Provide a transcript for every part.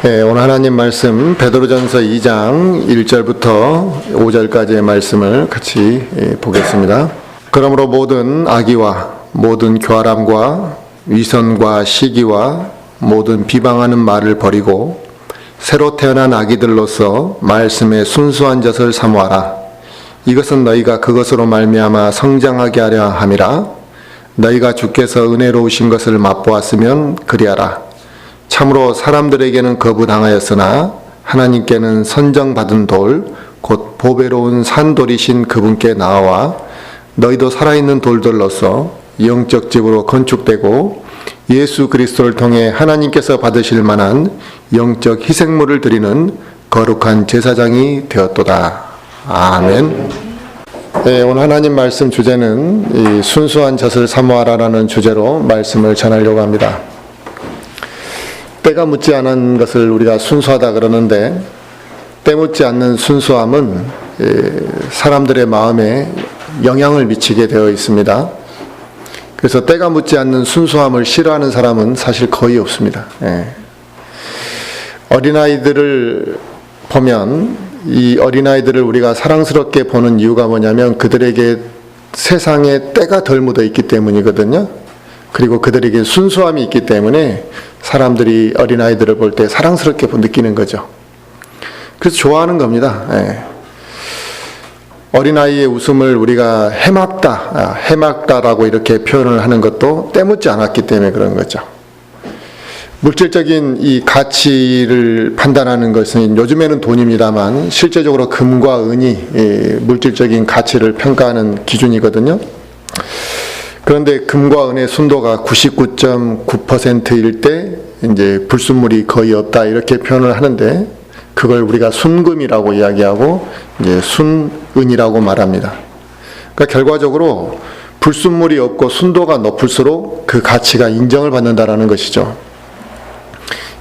네, 오늘 하나님 말씀 베드로전서 2장 1절부터 5절까지의 말씀을 같이 보겠습니다. 그러므로 모든 악의와 모든 교활함과 위선과 시기와 모든 비방하는 말을 버리고 새로 태어난 아기들로서 말씀에 순수한 젖을 사모하라. 이것은 너희가 그것으로 말미암아 성장하게 하려 함이라. 너희가 주께서 은혜로우신 것을 맛보았으면 그리하라. 참으로 사람들에게는 거부당하였으나 하나님께는 선정받은 돌, 곧 보배로운 산돌이신 그분께 나아와 너희도 살아있는 돌들로서 영적 집으로 건축되고 예수 그리스도를 통해 하나님께서 받으실 만한 영적 희생물을 드리는 거룩한 제사장이 되었도다. 아멘. 네, 오늘 하나님 말씀 주제는 이 순수한 젖을 사모하라라는 주제로 말씀을 전하려고 합니다. 때가 묻지 않은 것을 우리가 순수하다 그러는데, 때 묻지 않는 순수함은 사람들의 마음에 영향을 미치게 되어 있습니다. 그래서 때가 묻지 않는 순수함을 싫어하는 사람은 사실 거의 없습니다. 어린아이들을 보면 이 어린아이들을 우리가 사랑스럽게 보는 이유가 뭐냐면 그들에게 세상에 때가 덜 묻어 있기 때문이거든요. 그리고 그들에게 순수함이 있기 때문에 사람들이 어린아이들을 볼 때 사랑스럽게 느끼는 거죠. 그래서 좋아하는 겁니다. 어린아이의 웃음을 우리가 해맑다라고 이렇게 표현을 하는 것도 때묻지 않았기 때문에 그런 거죠. 물질적인 이 가치를 판단하는 것은 요즘에는 돈입니다만 실제적으로 금과 은이 물질적인 가치를 평가하는 기준이거든요. 그런데 금과 은의 순도가 99.9%일 때 이제 불순물이 거의 없다 이렇게 표현을 하는데, 그걸 우리가 순금이라고 이야기하고 이제 순은이라고 말합니다. 그러니까 결과적으로 불순물이 없고 순도가 높을수록 그 가치가 인정을 받는다라는 것이죠.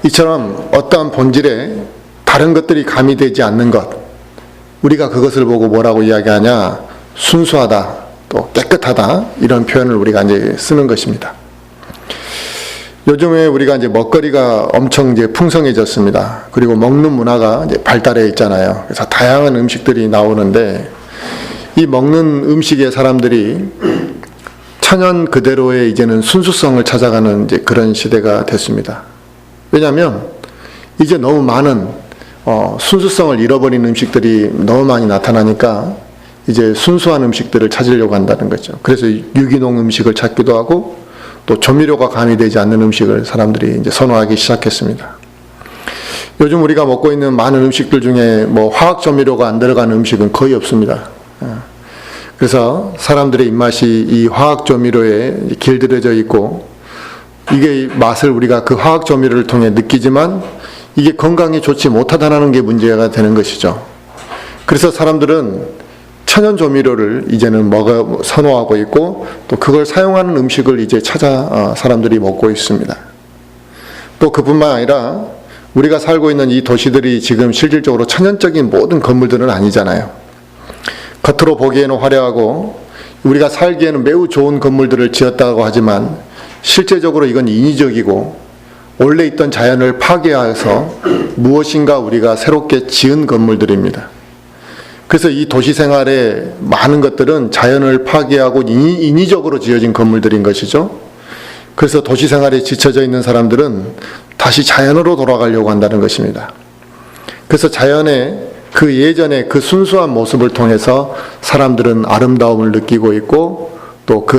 이처럼 어떠한 본질에 다른 것들이 가미되지 않는 것, 우리가 그것을 보고 뭐라고 이야기하냐? 순수하다, 또 깨끗하다, 이런 표현을 우리가 이제 쓰는 것입니다. 요즘에 우리가 이제 먹거리가 엄청 이제 풍성해졌습니다. 그리고 먹는 문화가 이제 발달해 있잖아요. 그래서 다양한 음식들이 나오는데, 이 먹는 음식의 사람들이 천연 그대로의 이제는 순수성을 찾아가는 이제 그런 시대가 됐습니다. 왜냐하면 이제 너무 많은 순수성을 잃어버린 음식들이 너무 많이 나타나니까 이제 순수한 음식들을 찾으려고 한다는 거죠. 그래서 유기농 음식을 찾기도 하고 또 조미료가 가미되지 않는 음식을 사람들이 이제 선호하기 시작했습니다. 요즘 우리가 먹고 있는 많은 음식들 중에 뭐 화학 조미료가 안 들어간 음식은 거의 없습니다. 그래서 사람들의 입맛이 이 화학 조미료에 길들여져 있고, 이게 맛을 우리가 그 화학 조미료를 통해 느끼지만 이게 건강에 좋지 못하다는 게 문제가 되는 것이죠. 그래서 사람들은 천연 조미료를 이제는 선호하고 있고, 또 그걸 사용하는 음식을 이제 찾아 사람들이 먹고 있습니다. 또 그뿐만 아니라 우리가 살고 있는 이 도시들이 지금 실질적으로 천연적인 모든 건물들은 아니잖아요. 겉으로 보기에는 화려하고 우리가 살기에는 매우 좋은 건물들을 지었다고 하지만 실제적으로 이건 인위적이고 원래 있던 자연을 파괴해서 무엇인가 우리가 새롭게 지은 건물들입니다. 그래서 이 도시 생활의 많은 것들은 자연을 파괴하고 인위적으로 지어진 건물들인 것이죠. 그래서 도시 생활에 지쳐져 있는 사람들은 다시 자연으로 돌아가려고 한다는 것입니다. 그래서 자연의 그 예전의 그 순수한 모습을 통해서 사람들은 아름다움을 느끼고 있고, 또 그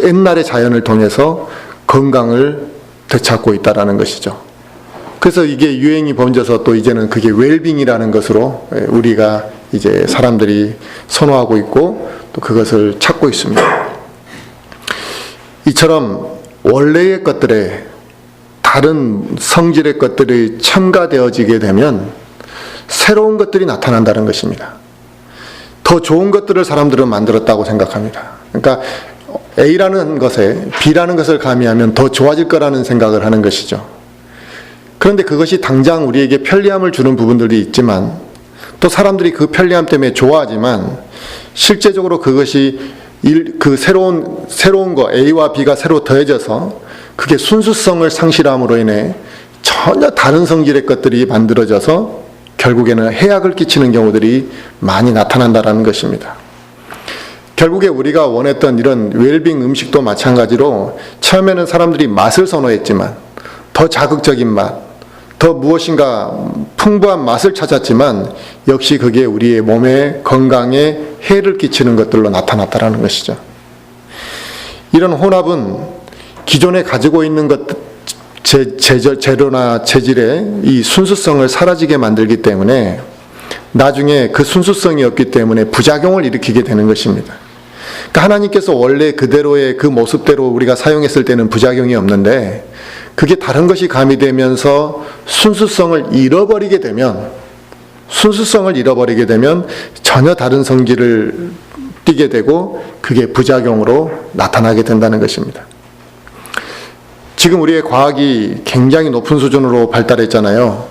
옛날의 자연을 통해서 건강을 되찾고 있다는 것이죠. 그래서 이게 유행이 번져서 또 이제는 그게 웰빙이라는 것으로 우리가 이제 사람들이 선호하고 있고 또 그것을 찾고 있습니다. 이처럼 원래의 것들에 다른 성질의 것들이 첨가되어지게 되면 새로운 것들이 나타난다는 것입니다. 더 좋은 것들을 사람들은 만들었다고 생각합니다. 그러니까 A라는 것에 B라는 것을 가미하면 더 좋아질 거라는 생각을 하는 것이죠. 그런데 그것이 당장 우리에게 편리함을 주는 부분들이 있지만, 또 사람들이 그 편리함 때문에 좋아하지만 실제적으로 그것이 그 새로운 거 A와 B가 새로 더해져서 그게 순수성을 상실함으로 인해 전혀 다른 성질의 것들이 만들어져서 결국에는 해악을 끼치는 경우들이 많이 나타난다는 것입니다. 결국에 우리가 원했던 이런 웰빙 음식도 마찬가지로 처음에는 사람들이 맛을 선호했지만 더 자극적인 맛, 더 무엇인가 풍부한 맛을 찾았지만 역시 그게 우리의 몸의 건강에 해를 끼치는 것들로 나타났다는 것이죠. 이런 혼합은 기존에 가지고 있는 것, 재료나 재질의 이 순수성을 사라지게 만들기 때문에 나중에 그 순수성이 없기 때문에 부작용을 일으키게 되는 것입니다. 그러니까 하나님께서 원래 그대로의 그 모습대로 우리가 사용했을 때는 부작용이 없는데 그게 다른 것이 가미되면서 순수성을 잃어버리게 되면 전혀 다른 성질을 띠게 되고 그게 부작용으로 나타나게 된다는 것입니다. 지금 우리의 과학이 굉장히 높은 수준으로 발달했잖아요.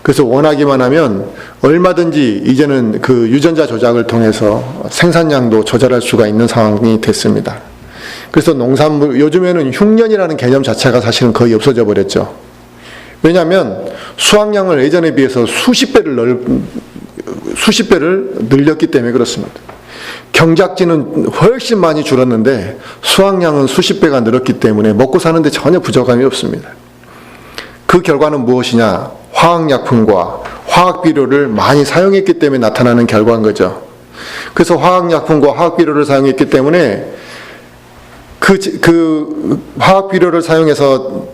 그래서 원하기만 하면 얼마든지 이제는 그 유전자 조작을 통해서 생산량도 조절할 수가 있는 상황이 됐습니다. 그래서 농산물, 요즘에는 흉년이라는 개념 자체가 사실은 거의 없어져 버렸죠. 왜냐하면 수확량을 예전에 비해서 수십 배를 늘렸기 때문에 그렇습니다. 경작지는 훨씬 많이 줄었는데 수확량은 수십 배가 늘었기 때문에 먹고 사는데 전혀 부족함이 없습니다. 그 결과는 무엇이냐? 화학약품과 화학비료를 많이 사용했기 때문에 나타나는 결과인 거죠. 그래서 화학약품과 화학비료를 사용했기 때문에 그 화학비료를 사용해서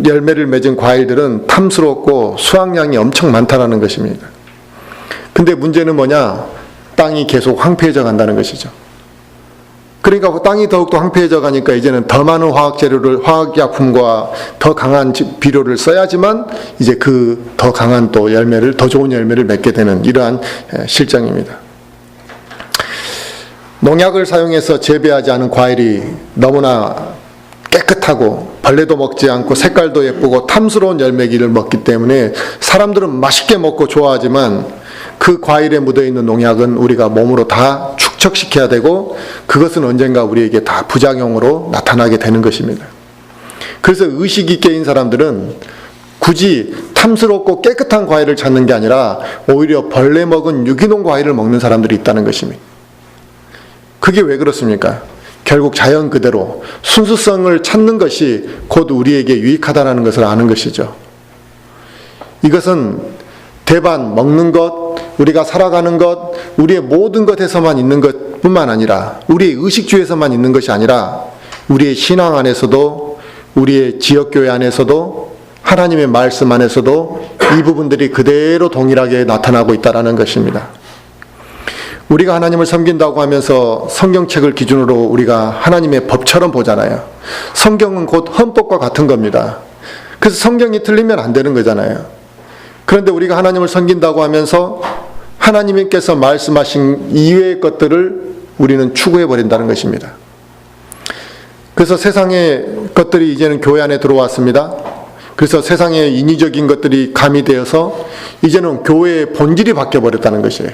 열매를 맺은 과일들은 탐스럽고 수확량이 엄청 많다는 것입니다. 근데 문제는 뭐냐? 땅이 계속 황폐해져 간다는 것이죠. 그러니까 땅이 더욱더 황폐해져 가니까 이제는 더 많은 화학약품과 더 강한 비료를 써야지만 이제 그 더 강한 또 열매를, 더 좋은 열매를 맺게 되는 이러한 실정입니다. 농약을 사용해서 재배하지 않은 과일이 너무나 깨끗하고 벌레도 먹지 않고 색깔도 예쁘고 탐스러운 열매기를 먹기 때문에 사람들은 맛있게 먹고 좋아하지만 그 과일에 묻어있는 농약은 우리가 몸으로 다 축적시켜야 되고 그것은 언젠가 우리에게 다 부작용으로 나타나게 되는 것입니다. 그래서 의식이 깨인 사람들은 굳이 탐스럽고 깨끗한 과일을 찾는 게 아니라 오히려 벌레 먹은 유기농 과일을 먹는 사람들이 있다는 것입니다. 그게 왜 그렇습니까? 결국 자연 그대로 순수성을 찾는 것이 곧 우리에게 유익하다는 것을 아는 것이죠. 이것은 대반 먹는 것, 우리가 살아가는 것, 우리의 모든 것에서만 있는 것뿐만 아니라 우리의 의식주에서만 있는 것이 아니라 우리의 신앙 안에서도 우리의 지역교회 안에서도 하나님의 말씀 안에서도 이 부분들이 그대로 동일하게 나타나고 있다는 것입니다. 우리가 하나님을 섬긴다고 하면서 성경책을 기준으로 우리가 하나님의 법처럼 보잖아요. 성경은 곧 헌법과 같은 겁니다. 그래서 성경이 틀리면 안 되는 거잖아요. 그런데 우리가 하나님을 섬긴다고 하면서 하나님께서 말씀하신 이외의 것들을 우리는 추구해 버린다는 것입니다. 그래서 세상의 것들이 이제는 교회 안에 들어왔습니다. 그래서 세상의 인위적인 것들이 가미되어서 이제는 교회의 본질이 바뀌어 버렸다는 것이에요.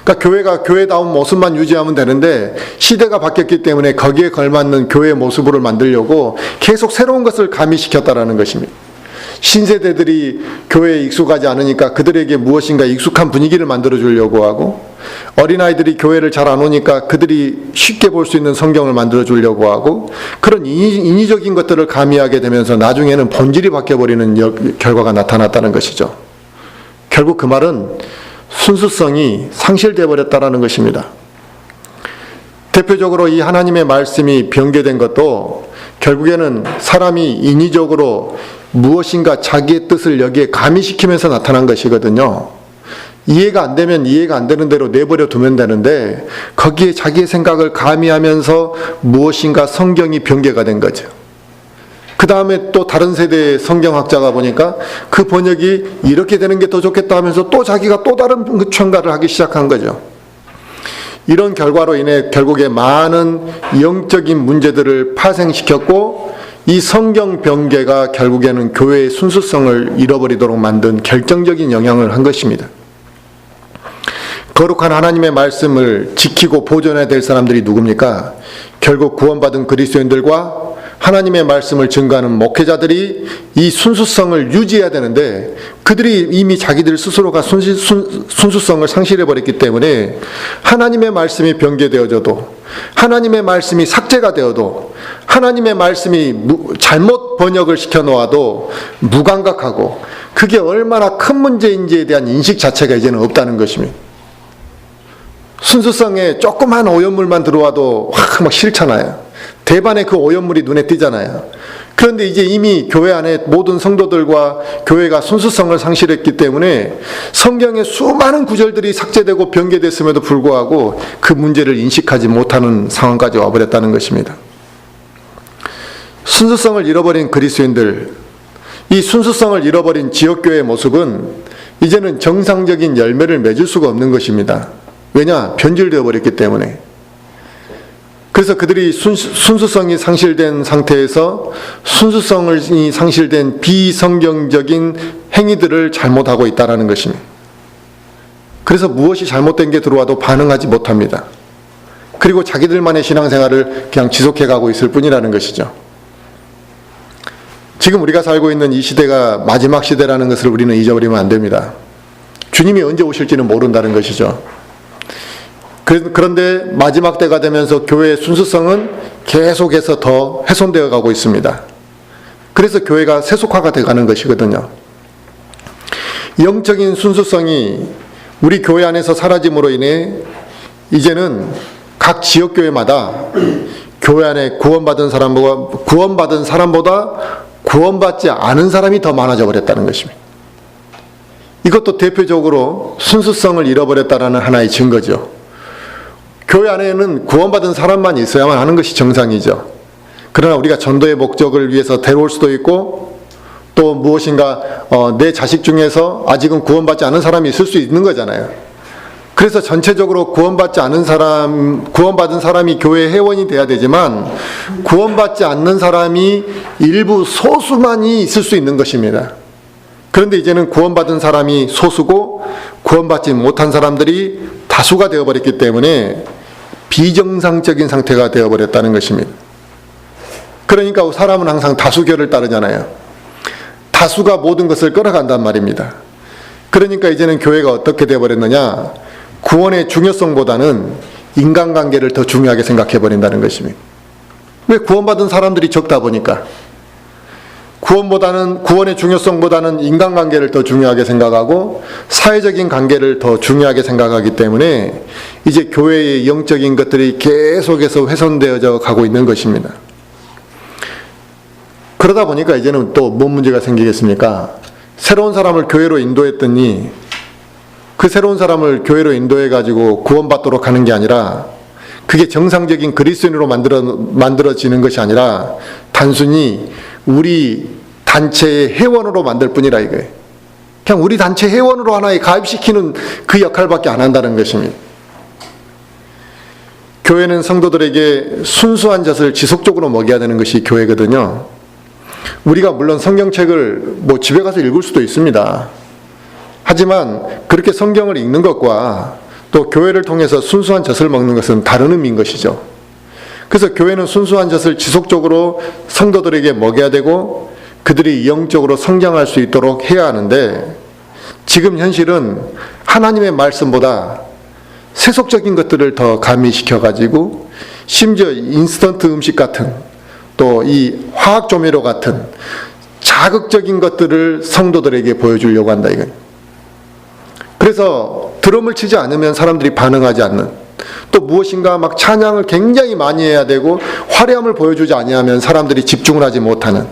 그러니까 교회가 교회다운 모습만 유지하면 되는데 시대가 바뀌었기 때문에 거기에 걸맞는 교회의 모습을 만들려고 계속 새로운 것을 가미시켰다는 것입니다. 신세대들이 교회에 익숙하지 않으니까 그들에게 무엇인가 익숙한 분위기를 만들어 주려고 하고, 어린아이들이 교회를 잘 안 오니까 그들이 쉽게 볼 수 있는 성경을 만들어 주려고 하고, 그런 인위적인 것들을 가미하게 되면서 나중에는 본질이 바뀌어버리는 결과가 나타났다는 것이죠. 결국 그 말은 순수성이 상실되어 버렸다는 것입니다. 대표적으로 이 하나님의 말씀이 변개된 것도 결국에는 사람이 인위적으로 무엇인가 자기의 뜻을 여기에 가미시키면서 나타난 것이거든요. 이해가 안 되면 이해가 안 되는 대로 내버려 두면 되는데 거기에 자기의 생각을 가미하면서 무엇인가 성경이 변개가 된 거죠. 그 다음에 또 다른 세대의 성경학자가 보니까 그 번역이 이렇게 되는 게 더 좋겠다 하면서 또 자기가 또 다른 첨가를 하기 시작한 거죠. 이런 결과로 인해 결국에 많은 영적인 문제들을 파생시켰고, 이 성경 변개가 결국에는 교회의 순수성을 잃어버리도록 만든 결정적인 영향을 한 것입니다. 거룩한 하나님의 말씀을 지키고 보존해야 될 사람들이 누굽니까? 결국 구원받은 그리스도인들과 하나님의 말씀을 증거하는 목회자들이 이 순수성을 유지해야 되는데 그들이 이미 자기들 스스로가 순수성을 상실해버렸기 때문에 하나님의 말씀이 변개되어져도, 하나님의 말씀이 삭제가 되어도, 하나님의 말씀이 잘못 번역을 시켜놓아도 무감각하고, 그게 얼마나 큰 문제인지에 대한 인식 자체가 이제는 없다는 것입니다. 순수성에 조그만 오염물만 들어와도 막 싫잖아요. 대반의 그 오염물이 눈에 띄잖아요. 그런데 이제 이미 교회 안에 모든 성도들과 교회가 순수성을 상실했기 때문에 성경의 수많은 구절들이 삭제되고 변개됐음에도 불구하고 그 문제를 인식하지 못하는 상황까지 와버렸다는 것입니다. 순수성을 잃어버린 그리스도인들, 이 순수성을 잃어버린 지역교회의 모습은 이제는 정상적인 열매를 맺을 수가 없는 것입니다. 왜냐? 변질되어 버렸기 때문에. 그래서 그들이 순수성이 상실된 상태에서 순수성이 상실된 비성경적인 행위들을 잘못하고 있다는 것입니다. 그래서 무엇이 잘못된 게 들어와도 반응하지 못합니다. 그리고 자기들만의 신앙생활을 그냥 지속해가고 있을 뿐이라는 것이죠. 지금 우리가 살고 있는 이 시대가 마지막 시대라는 것을 우리는 잊어버리면 안 됩니다. 주님이 언제 오실지는 모른다는 것이죠. 그런데 마지막 때가 되면서 교회의 순수성은 계속해서 더 훼손되어 가고 있습니다. 그래서 교회가 세속화가 되어가는 것이거든요. 영적인 순수성이 우리 교회 안에서 사라짐으로 인해 이제는 각 지역교회마다 교회 안에 구원받은 사람보다 구원받지 않은 사람이 더 많아져 버렸다는 것입니다. 이것도 대표적으로 순수성을 잃어버렸다는 하나의 증거죠. 교회 안에는 구원받은 사람만 있어야만 하는 것이 정상이죠. 그러나 우리가 전도의 목적을 위해서 데려올 수도 있고, 또 무엇인가 내 자식 중에서 아직은 구원받지 않은 사람이 있을 수 있는 거잖아요. 그래서 전체적으로 구원받은 사람이 교회 회원이 돼야 되지만 구원받지 않는 사람이 일부 소수만이 있을 수 있는 것입니다. 그런데 이제는 구원받은 사람이 소수고 구원받지 못한 사람들이 다수가 되어버렸기 때문에 비정상적인 상태가 되어버렸다는 것입니다. 그러니까 사람은 항상 다수결을 따르잖아요. 다수가 모든 것을 끌어간단 말입니다. 그러니까 이제는 교회가 어떻게 되어버렸느냐, 구원의 중요성보다는 인간관계를 더 중요하게 생각해버린다는 것입니다. 왜? 구원받은 사람들이 적다 보니까. 구원의 중요성보다는 인간관계를 더 중요하게 생각하고 사회적인 관계를 더 중요하게 생각하기 때문에 이제 교회의 영적인 것들이 계속해서 훼손되어져 가고 있는 것입니다. 그러다 보니까 이제는 또 뭔 문제가 생기겠습니까? 새로운 사람을 교회로 인도했더니 그 새로운 사람을 교회로 인도해가지고 구원받도록 하는 게 아니라, 그게 정상적인 그리스도인으로 만들어지는 것이 아니라 단순히 우리 단체의 회원으로 만들 뿐이라 이거예요. 그냥 우리 단체 회원으로 하나에 가입시키는 그 역할밖에 안 한다는 것입니다. 교회는 성도들에게 순수한 젖을 지속적으로 먹여야 되는 것이 교회거든요. 우리가 물론 성경책을 집에 가서 읽을 수도 있습니다. 하지만 그렇게 성경을 읽는 것과 또 교회를 통해서 순수한 젖을 먹는 것은 다른 의미인 것이죠. 그래서 교회는 순수한 젖을 지속적으로 성도들에게 먹여야 되고 그들이 영적으로 성장할 수 있도록 해야 하는데, 지금 현실은 하나님의 말씀보다 세속적인 것들을 더 가미시켜가지고 심지어 인스턴트 음식 같은, 또 이 화학 조미료 같은 자극적인 것들을 성도들에게 보여주려고 한다 이거예요. 그래서 드럼을 치지 않으면 사람들이 반응하지 않는, 또 무엇인가 막 찬양을 굉장히 많이 해야 되고 화려함을 보여주지 아니하면 사람들이 집중을 하지 못하는,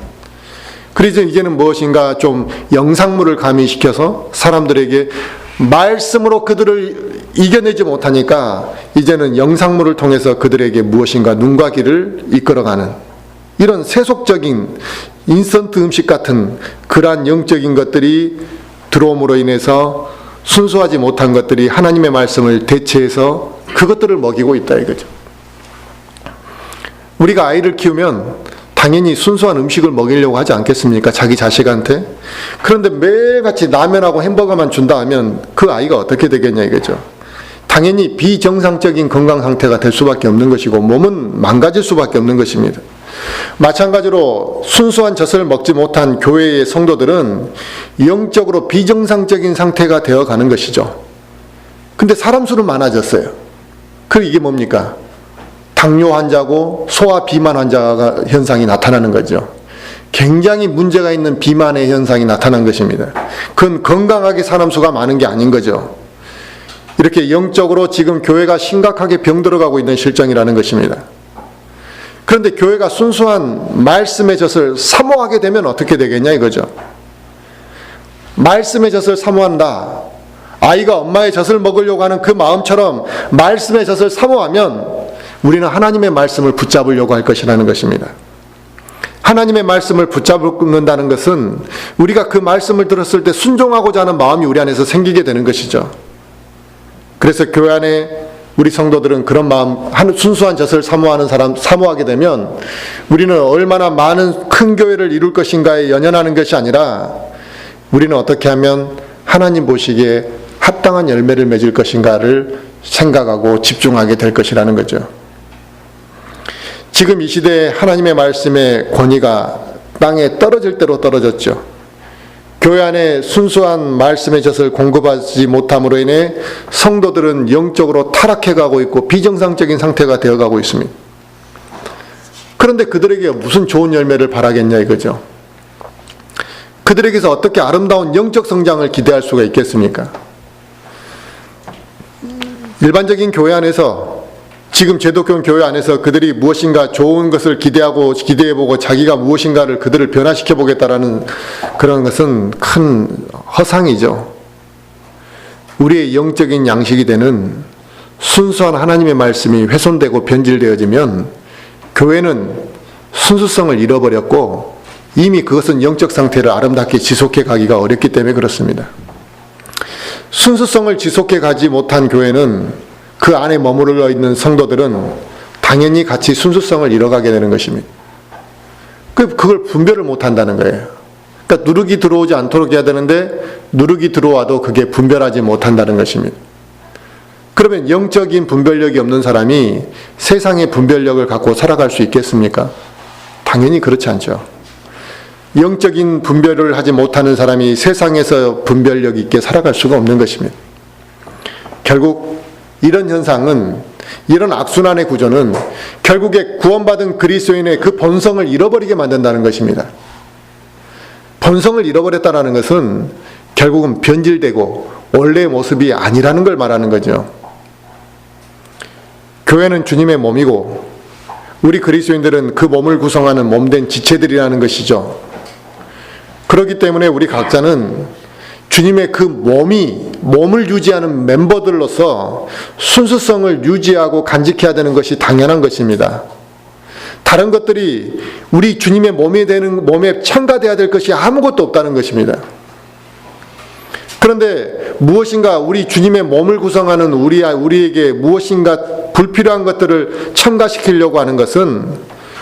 그래서 이제는 무엇인가 좀 영상물을 가미시켜서 사람들에게 말씀으로 그들을 이겨내지 못하니까 이제는 영상물을 통해서 그들에게 무엇인가 눈과 귀를 이끌어가는 이런 세속적인 인스턴트 음식 같은 그러한 영적인 것들이 들어옴으로 인해서 순수하지 못한 것들이 하나님의 말씀을 대체해서 그것들을 먹이고 있다 이거죠. 우리가 아이를 키우면 당연히 순수한 음식을 먹이려고 하지 않겠습니까? 자기 자식한테. 그런데 매일같이 라면하고 햄버거만 준다 하면 그 아이가 어떻게 되겠냐 이거죠. 당연히 비정상적인 건강 상태가 될 수밖에 없는 것이고 몸은 망가질 수밖에 없는 것입니다. 마찬가지로 순수한 젖을 먹지 못한 교회의 성도들은 영적으로 비정상적인 상태가 되어가는 것이죠. 근데 사람 수는 많아졌어요. 이게 뭡니까? 당뇨 환자고 소아 비만 환자 현상이 나타나는 거죠. 굉장히 문제가 있는 비만의 현상이 나타난 것입니다. 그건 건강하게 사람 수가 많은 게 아닌 거죠. 이렇게 영적으로 지금 교회가 심각하게 병들어가고 있는 실정이라는 것입니다. 그런데 교회가 순수한 말씀의 젖을 사모하게 되면 어떻게 되겠냐 이거죠. 말씀의 젖을 사모한다. 아이가 엄마의 젖을 먹으려고 하는 그 마음처럼 말씀의 젖을 사모하면 우리는 하나님의 말씀을 붙잡으려고 할 것이라는 것입니다. 하나님의 말씀을 붙잡는다는 것은 우리가 그 말씀을 들었을 때 순종하고자 하는 마음이 우리 안에서 생기게 되는 것이죠. 그래서 교회 안에 우리 성도들은 그런 마음, 순수한 젖을 사모하게 되면 우리는 얼마나 많은 큰 교회를 이룰 것인가에 연연하는 것이 아니라 우리는 어떻게 하면 하나님 보시기에 합당한 열매를 맺을 것인가를 생각하고 집중하게 될 것이라는 거죠. 지금 이 시대에 하나님의 말씀의 권위가 땅에 떨어질 대로 떨어졌죠. 교회 안에 순수한 말씀의 젖을 공급하지 못함으로 인해 성도들은 영적으로 타락해가고 있고 비정상적인 상태가 되어가고 있습니다. 그런데 그들에게 무슨 좋은 열매를 바라겠냐 이거죠. 그들에게서 어떻게 아름다운 영적 성장을 기대할 수가 있겠습니까? 일반적인 교회 안에서, 지금 제독교 교회 안에서 그들이 무엇인가 좋은 것을 기대해보고 자기가 무엇인가를 그들을 변화시켜보겠다라는 그런 것은 큰 허상이죠. 우리의 영적인 양식이 되는 순수한 하나님의 말씀이 훼손되고 변질되어지면 교회는 순수성을 잃어버렸고 이미 그것은 영적 상태를 아름답게 지속해 가기가 어렵기 때문에 그렇습니다. 순수성을 지속해 가지 못한 교회는 그 안에 머무르러 있는 성도들은 당연히 같이 순수성을 잃어가게 되는 것입니다. 그걸 분별을 못한다는 거예요. 그러니까 누룩이 들어오지 않도록 해야 되는데 누룩이 들어와도 그게 분별하지 못한다는 것입니다. 그러면 영적인 분별력이 없는 사람이 세상의 분별력을 갖고 살아갈 수 있겠습니까? 당연히 그렇지 않죠. 영적인 분별을 하지 못하는 사람이 세상에서 분별력 있게 살아갈 수가 없는 것입니다. 결국 이런 현상은, 이런 악순환의 구조는 결국에 구원받은 그리스도인의 그 본성을 잃어버리게 만든다는 것입니다. 본성을 잃어버렸다는 것은 결국은 변질되고 원래의 모습이 아니라는 걸 말하는 거죠. 교회는 주님의 몸이고 우리 그리스도인들은 그 몸을 구성하는 몸된 지체들이라는 것이죠. 그렇기 때문에 우리 각자는 주님의 그 몸을 유지하는 멤버들로서 순수성을 유지하고 간직해야 되는 것이 당연한 것입니다. 다른 것들이 우리 주님의 몸에 첨가되어야 될 것이 아무것도 없다는 것입니다. 그런데 무엇인가 우리 주님의 몸을 구성하는 우리에게 무엇인가 불필요한 것들을 첨가시키려고 하는 것은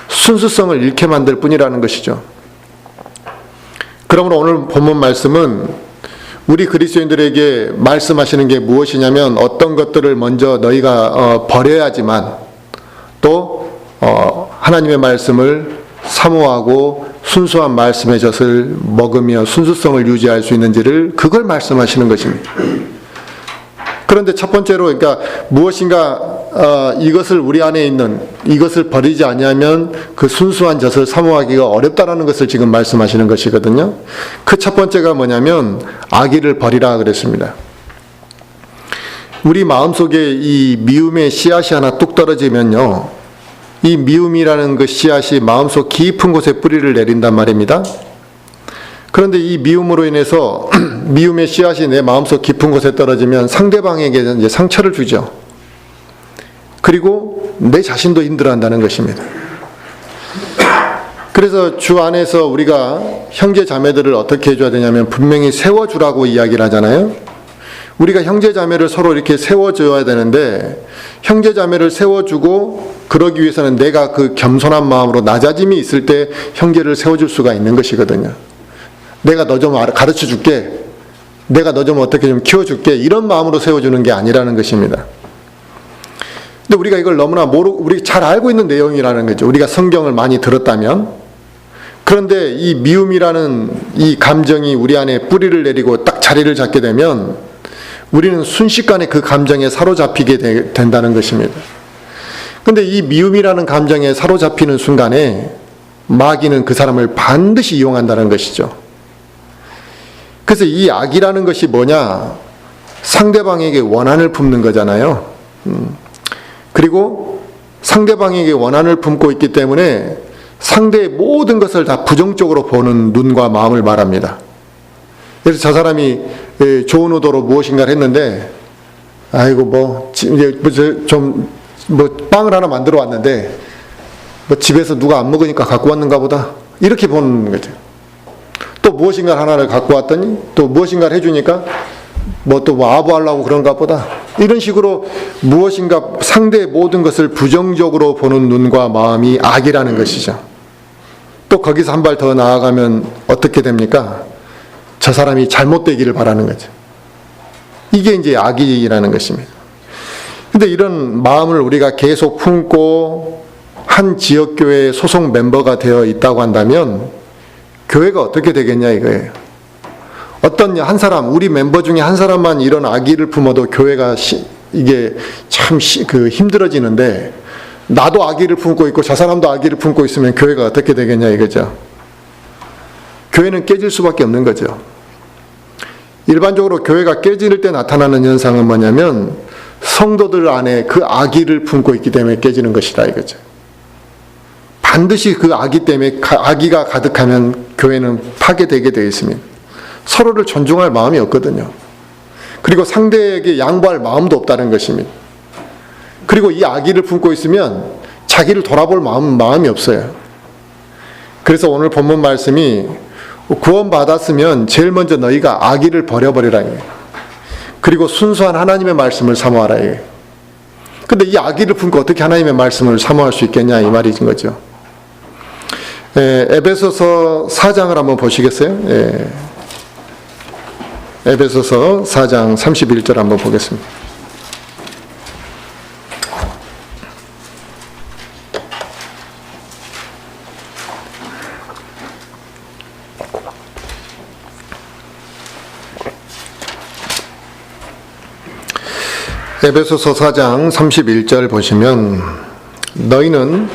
순수성을 잃게 만들 뿐이라는 것이죠. 그러므로 오늘 본문 말씀은 우리 그리스도인들에게 말씀하시는 게 무엇이냐면 어떤 것들을 먼저 너희가 버려야지만 또 하나님의 말씀을 사모하고 순수한 말씀의 젖을 먹으며 순수성을 유지할 수 있는지를 그걸 말씀하시는 것입니다. 그런데 첫 번째로 그러니까 무엇인가 이것을 우리 안에 있는 이것을 버리지 아니하면 그 순수한 젖을 사모하기가 어렵다라는 것을 지금 말씀하시는 것이거든요. 그 첫 번째가 뭐냐면 악의를 버리라 그랬습니다. 우리 마음속에 이 미움의 씨앗이 하나 뚝 떨어지면요, 이 미움이라는 그 씨앗이 마음속 깊은 곳에 뿌리를 내린단 말입니다. 그런데 이 미움으로 인해서 미움의 씨앗이 내 마음속 깊은 곳에 떨어지면 상대방에게 이제 상처를 주죠. 그리고 내 자신도 힘들어한다는 것입니다. 그래서 주 안에서 우리가 형제 자매들을 어떻게 해줘야 되냐면 분명히 세워주라고 이야기를 하잖아요. 우리가 형제 자매를 서로 이렇게 세워줘야 되는데 형제 자매를 세워주고 그러기 위해서는 내가 그 겸손한 마음으로 낮아짐이 있을 때 형제를 세워줄 수가 있는 것이거든요. 내가 너 좀 가르쳐 줄게, 내가 너 좀 어떻게 좀 키워줄게, 이런 마음으로 세워주는 게 아니라는 것입니다. 근데 우리가 이걸 너무나 우리 잘 알고 있는 내용이라는 거죠. 우리가 성경을 많이 들었다면. 그런데 이 미움이라는 이 감정이 우리 안에 뿌리를 내리고 딱 자리를 잡게 되면 우리는 순식간에 그 감정에 사로잡히게 된다는 것입니다. 근데 이 미움이라는 감정에 사로잡히는 순간에 마귀는 그 사람을 반드시 이용한다는 것이죠. 그래서 이 악이라는 것이 뭐냐? 상대방에게 원한을 품는 거잖아요. 그리고 상대방에게 원한을 품고 있기 때문에 상대의 모든 것을 다 부정적으로 보는 눈과 마음을 말합니다. 그래서 저 사람이 좋은 의도로 무엇인가를 했는데, 아이고 빵을 하나 만들어 왔는데 집에서 누가 안 먹으니까 갖고 왔는가 보다, 이렇게 보는 거죠. 또 무엇인가 하나를 갖고 왔더니 또 무엇인가를 해주니까 아부하려고 그런가 보다, 이런 식으로 무엇인가 상대의 모든 것을 부정적으로 보는 눈과 마음이 악이라는 것이죠. 또 거기서 한 발 더 나아가면 어떻게 됩니까? 저 사람이 잘못되기를 바라는 거죠. 이게 이제 악이라는 것입니다. 근데 이런 마음을 우리가 계속 품고 한 지역교회의 소속 멤버가 되어 있다고 한다면 교회가 어떻게 되겠냐 이거예요. 어떤 한 사람, 우리 멤버 중에 한 사람만 이런 악의를 품어도 교회가 이게 참 힘들어지는데, 나도 악의를 품고 있고 저 사람도 악의를 품고 있으면 교회가 어떻게 되겠냐 이거죠. 교회는 깨질 수밖에 없는 거죠. 일반적으로 교회가 깨질 때 나타나는 현상은 뭐냐면 성도들 안에 그 악의를 품고 있기 때문에 깨지는 것이다 이거죠. 반드시 그 악의 때문에, 악의가 가득하면 교회는 파괴되게 되어 있습니다. 서로를 존중할 마음이 없거든요. 그리고 상대에게 양보할 마음도 없다는 것입니다. 그리고 이 악의를 품고 있으면 자기를 돌아볼 마음이 없어요. 그래서 오늘 본문 말씀이 구원받았으면 제일 먼저 너희가 악의를 버려버리라. 그리고 순수한 하나님의 말씀을 사모하라. 근데 이 악의를 품고 어떻게 하나님의 말씀을 사모할 수 있겠냐 이 말인 거죠. 에베소서 4장을 한번 보시겠어요? 에베소서 4장 31절 한번 보겠습니다. 에베소서 4장 31절 보시면, 너희는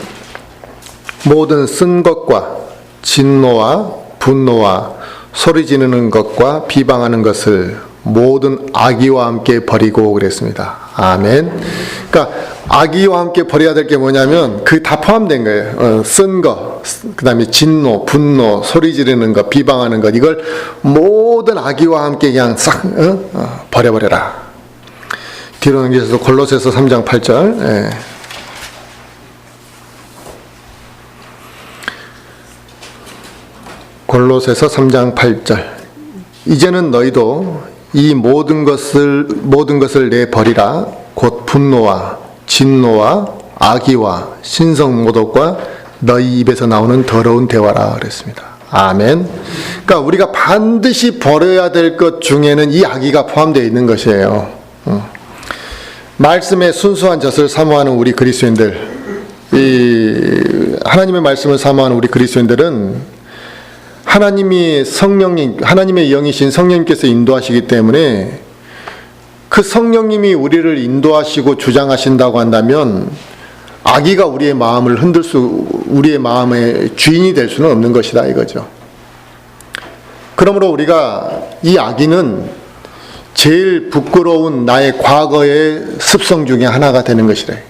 모든 쓴 것과 진노와 분노와 소리 지르는 것과 비방하는 것을 모든 악의와 함께 버리고 그랬습니다. 아멘. 그러니까 악의와 함께 버려야 될 게 뭐냐면 그 다 포함된 거예요. 쓴 거, 그 다음에 진노, 분노, 소리 지르는 것, 비방하는 것, 이걸 모든 악의와 함께 그냥 싹 버려버려라. 뒤로 넘겨서 골로새서 3장 8절. 골로새서 3장 8절. 이제는 너희도 이 모든 것을 내버리라. 곧 분노와 진노와 악의와 신성모독과 너희 입에서 나오는 더러운 대화라 그랬습니다. 아멘. 그러니까 우리가 반드시 버려야 될 것 중에는 이 악의가 포함되어 있는 것이에요. 말씀의 순수한 젖을 사모하는 우리 그리스도인들, 하나님의 말씀을 사모하는 우리 그리스도인들은 하나님의 영이신 성령님께서 인도하시기 때문에 그 성령님이 우리를 인도하시고 주장하신다고 한다면 악의가 우리의 마음을 우리의 마음의 주인이 될 수는 없는 것이다 이거죠. 그러므로 우리가 이 악의는 제일 부끄러운 나의 과거의 습성 중에 하나가 되는 것이래.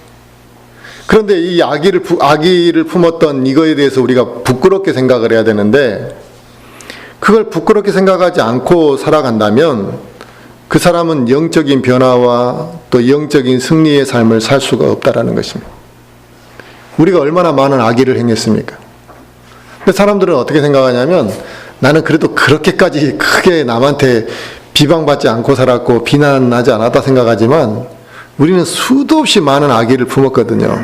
그런데 이 악의를 품었던 이거에 대해서 우리가 부끄럽게 생각을 해야 되는데, 그걸 부끄럽게 생각하지 않고 살아간다면 그 사람은 영적인 변화와 또 영적인 승리의 삶을 살 수가 없다라는 것입니다. 우리가 얼마나 많은 악의를 행했습니까? 근데 사람들은 어떻게 생각하냐면, 나는 그래도 그렇게까지 크게 남한테 비방받지 않고 살았고 비난하지 않았다 생각하지만 우리는 수도 없이 많은 악의를 품었거든요.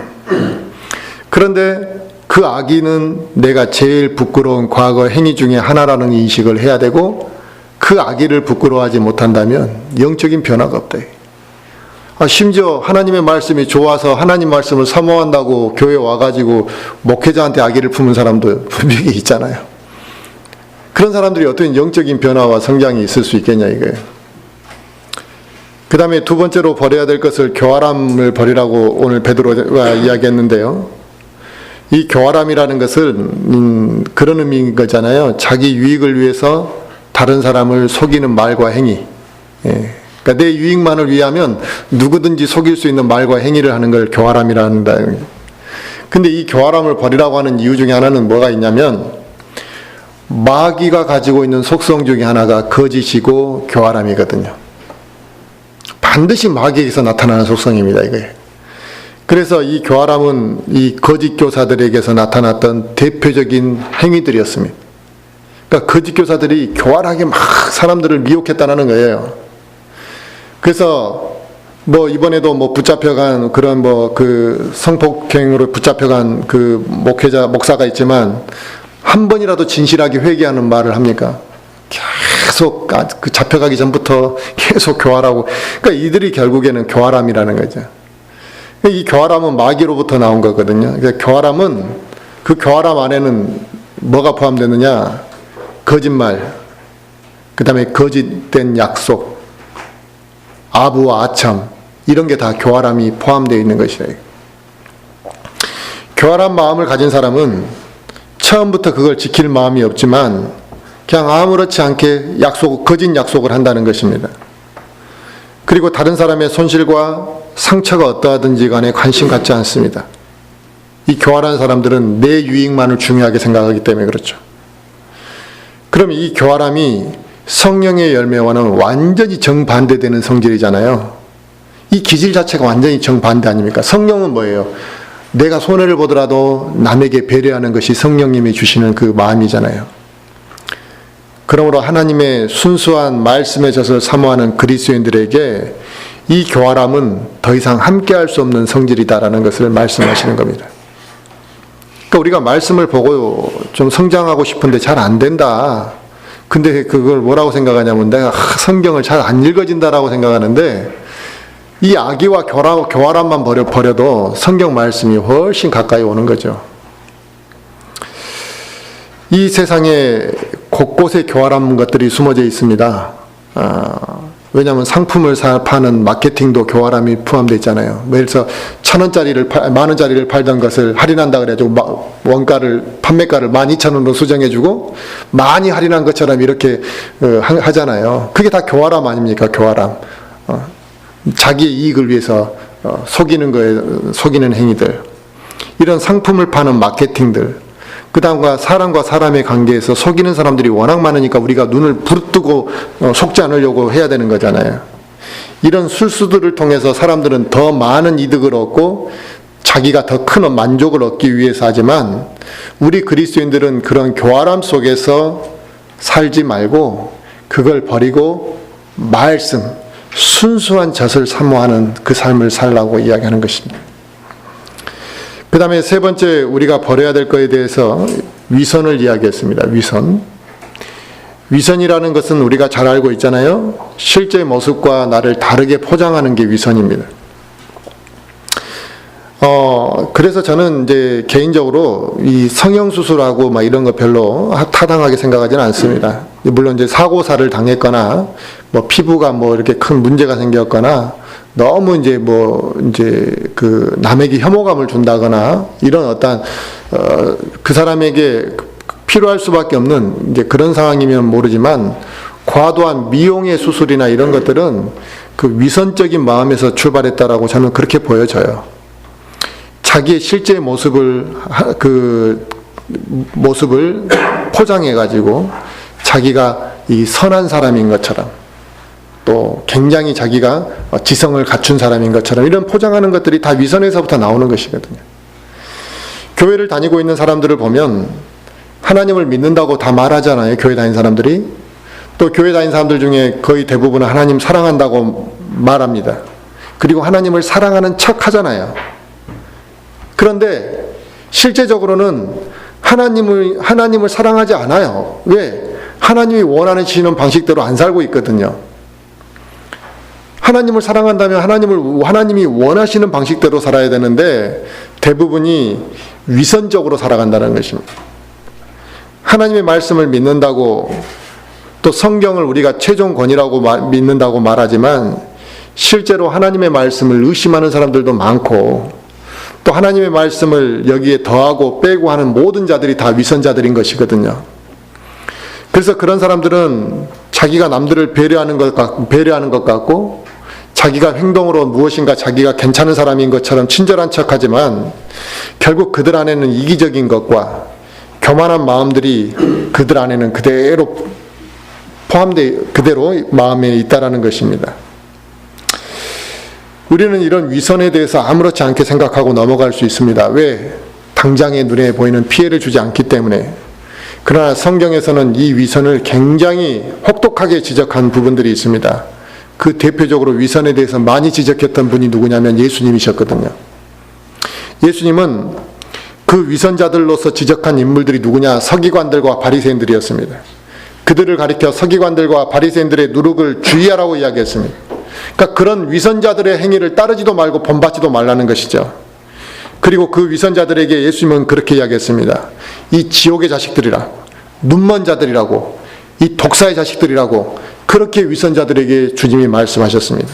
그런데 그 악의는 내가 제일 부끄러운 과거 행위 중에 하나라는 인식을 해야 되고, 그 악의를 부끄러워하지 못한다면 영적인 변화가 없다. 심지어 하나님의 말씀이 좋아서 하나님 말씀을 사모한다고 교회 와가지고 목회자한테 악의를 품은 사람도 분명히 있잖아요. 그런 사람들이 어떤 영적인 변화와 성장이 있을 수 있겠냐 이거예요. 그 다음에 두 번째로 버려야 될 것을 교활함을 버리라고 오늘 베드로가 이야기했는데요. 이 교활함이라는 것은 그런 의미인 거잖아요. 자기 유익을 위해서 다른 사람을 속이는 말과 행위. 그러니까 내 유익만을 위하면 누구든지 속일 수 있는 말과 행위를 하는 걸 교활함이란다. 근데 이 교활함을 버리라고 하는 이유 중에 하나는 뭐가 있냐면 마귀가 가지고 있는 속성 중에 하나가 거짓이고 교활함이거든요. 반드시 마귀에게서 나타나는 속성입니다. 이거예요. 그래서 이 교활함은 이 거짓 교사들에게서 나타났던 대표적인 행위들이었습니다. 그러니까 거짓 교사들이 교활하게 막 사람들을 미혹했다는 거예요. 그래서 이번에도 붙잡혀간 그런 그 성폭행으로 붙잡혀간 그 목사가 있지만 한 번이라도 진실하게 회개하는 말을 합니까? 계속 그 잡혀가기 전부터 계속 교활하고, 그러니까 이들이 결국에는 교활함이라는 거죠. 이 교활함은 마귀로부터 나온 거거든요. 그러니까 교활함은, 그 교활함 안에는 뭐가 포함되느냐? 거짓말, 그 다음에 거짓된 약속, 아부와 아첨, 이런 게 다 교활함이 포함되어 있는 것이에요. 교활한 마음을 가진 사람은 처음부터 그걸 지킬 마음이 없지만 그냥 아무렇지 않게 거짓 약속을 한다는 것입니다. 그리고 다른 사람의 손실과 상처가 어떠하든지 간에 관심 갖지 않습니다. 이 교활한 사람들은 내 유익만을 중요하게 생각하기 때문에 그렇죠. 그럼 이 교활함이 성령의 열매와는 완전히 정반대되는 성질이잖아요. 이 기질 자체가 완전히 정반대 아닙니까? 성령은 뭐예요? 내가 손해를 보더라도 남에게 배려하는 것이 성령님이 주시는 그 마음이잖아요. 그러므로 하나님의 순수한 말씀의 젖을 사모하는 그리스도인들에게 이 교활함은 더 이상 함께할 수 없는 성질이다라는 것을 말씀하시는 겁니다. 그러니까 우리가 말씀을 보고 좀 성장하고 싶은데 잘 안 된다. 근데 그걸 뭐라고 생각하냐면 내가 성경을 잘 안 읽어진다라고 생각하는데 이 악의와 교활함만 버려도 성경 말씀이 훨씬 가까이 오는 거죠. 이 세상에 곳곳에 교활한 것들이 숨어져 있습니다. 왜냐하면 상품을 파는 마케팅도 교활함이 포함되어 있잖아요. 그래서 1,000원짜리를 10,000원짜리를 팔던 것을 할인한다 그래가지고 판매가를 12,000원으로 수정해주고 많이 할인한 것처럼 이렇게 하잖아요. 그게 다 교활함 아닙니까? 교활함. 자기의 이익을 위해서 속이는 행위들, 이런 상품을 파는 마케팅들, 그 다음과 사람과 사람의 관계에서 속이는 사람들이 워낙 많으니까 우리가 눈을 부릅뜨고 속지 않으려고 해야 되는 거잖아요. 이런 술수들을 통해서 사람들은 더 많은 이득을 얻고 자기가 더 큰 만족을 얻기 위해서 하지만 우리 그리스도인들은 그런 교활함 속에서 살지 말고 그걸 버리고 말씀, 순수한 젖을 사모하는 그 삶을 살라고 이야기하는 것입니다. 그 다음에 세 번째 우리가 버려야 될 것에 대해서 위선을 이야기했습니다. 위선이라는 것은 우리가 잘 알고 있잖아요. 실제 모습과 나를 다르게 포장하는 게 위선입니다. 그래서 저는 이제 개인적으로 이 성형수술하고 막 이런 거 별로 타당하게 생각하지는 않습니다. 물론 이제 사고사를 당했거나 피부가 이렇게 큰 문제가 생겼거나 너무 이제 그 남에게 혐오감을 준다거나 이런 어떤 그 사람에게 필요할 수밖에 없는 이제 그런 상황이면 모르지만 과도한 미용의 수술이나 이런 것들은 그 위선적인 마음에서 출발했다라고 저는 그렇게 보여져요. 자기의 실제 모습을 포장해 가지고 자기가 이 선한 사람인 것처럼 또 굉장히 자기가 지성을 갖춘 사람인 것처럼 이런 포장하는 것들이 다 위선에서부터 나오는 것이거든요. 교회를 다니고 있는 사람들을 보면 하나님을 믿는다고 다 말하잖아요. 교회 다니는 사람들이. 또 교회 다니는 사람들 중에 거의 대부분은 하나님 사랑한다고 말합니다. 그리고 하나님을 사랑하는 척 하잖아요. 그런데 실제적으로는 하나님을 사랑하지 않아요. 왜? 하나님이 원하시는 방식대로 안 살고 있거든요. 하나님을 사랑한다면 하나님이 원하시는 방식대로 살아야 되는데 대부분이 위선적으로 살아간다는 것입니다. 하나님의 말씀을 믿는다고 또 성경을 우리가 최종 권위라고 믿는다고 말하지만 실제로 하나님의 말씀을 의심하는 사람들도 많고 또 하나님의 말씀을 여기에 더하고 빼고 하는 모든 자들이 다 위선자들인 것이거든요. 그래서 그런 사람들은 자기가 남들을 배려하는 것 같고 자기가 행동으로 무엇인가 자기가 괜찮은 사람인 것처럼 친절한 척하지만 결국 그들 안에는 이기적인 것과 교만한 마음들이 그들 안에는 그대로 그대로 마음에 있다라는 것입니다. 우리는 이런 위선에 대해서 아무렇지 않게 생각하고 넘어갈 수 있습니다. 왜? 당장의 눈에 보이는 피해를 주지 않기 때문에. 그러나 성경에서는 이 위선을 굉장히 혹독하게 지적한 부분들이 있습니다. 그 대표적으로 위선에 대해서 많이 지적했던 분이 누구냐면 예수님이셨거든요. 예수님은 그 위선자들로서 지적한 인물들이 누구냐? 서기관들과 바리새인들이었습니다. 그들을 가리켜 서기관들과 바리새인들의 누룩을 주의하라고 이야기했습니다. 그러니까 그런 위선자들의 행위를 따르지도 말고 본받지도 말라는 것이죠. 그리고 그 위선자들에게 예수님은 그렇게 이야기했습니다. 이 지옥의 자식들이라고, 눈먼 자들이라고, 이 독사의 자식들이라고 그렇게 위선자들에게 주님이 말씀하셨습니다.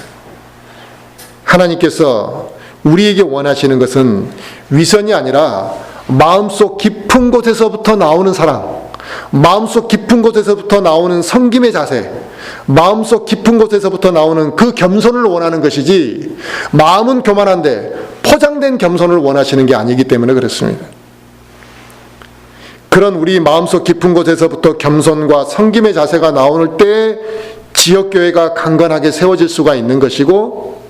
하나님께서 우리에게 원하시는 것은 위선이 아니라 마음속 깊은 곳에서부터 나오는 사랑, 마음속 깊은 곳에서부터 나오는 섬김의 자세, 마음속 깊은 곳에서부터 나오는 그 겸손을 원하는 것이지 마음은 교만한데 포장된 겸손을 원하시는 게 아니기 때문에 그렇습니다. 그런 우리 마음속 깊은 곳에서부터 겸손과 섬김의 자세가 나오는 때 지역교회가 강건하게 세워질 수가 있는 것이고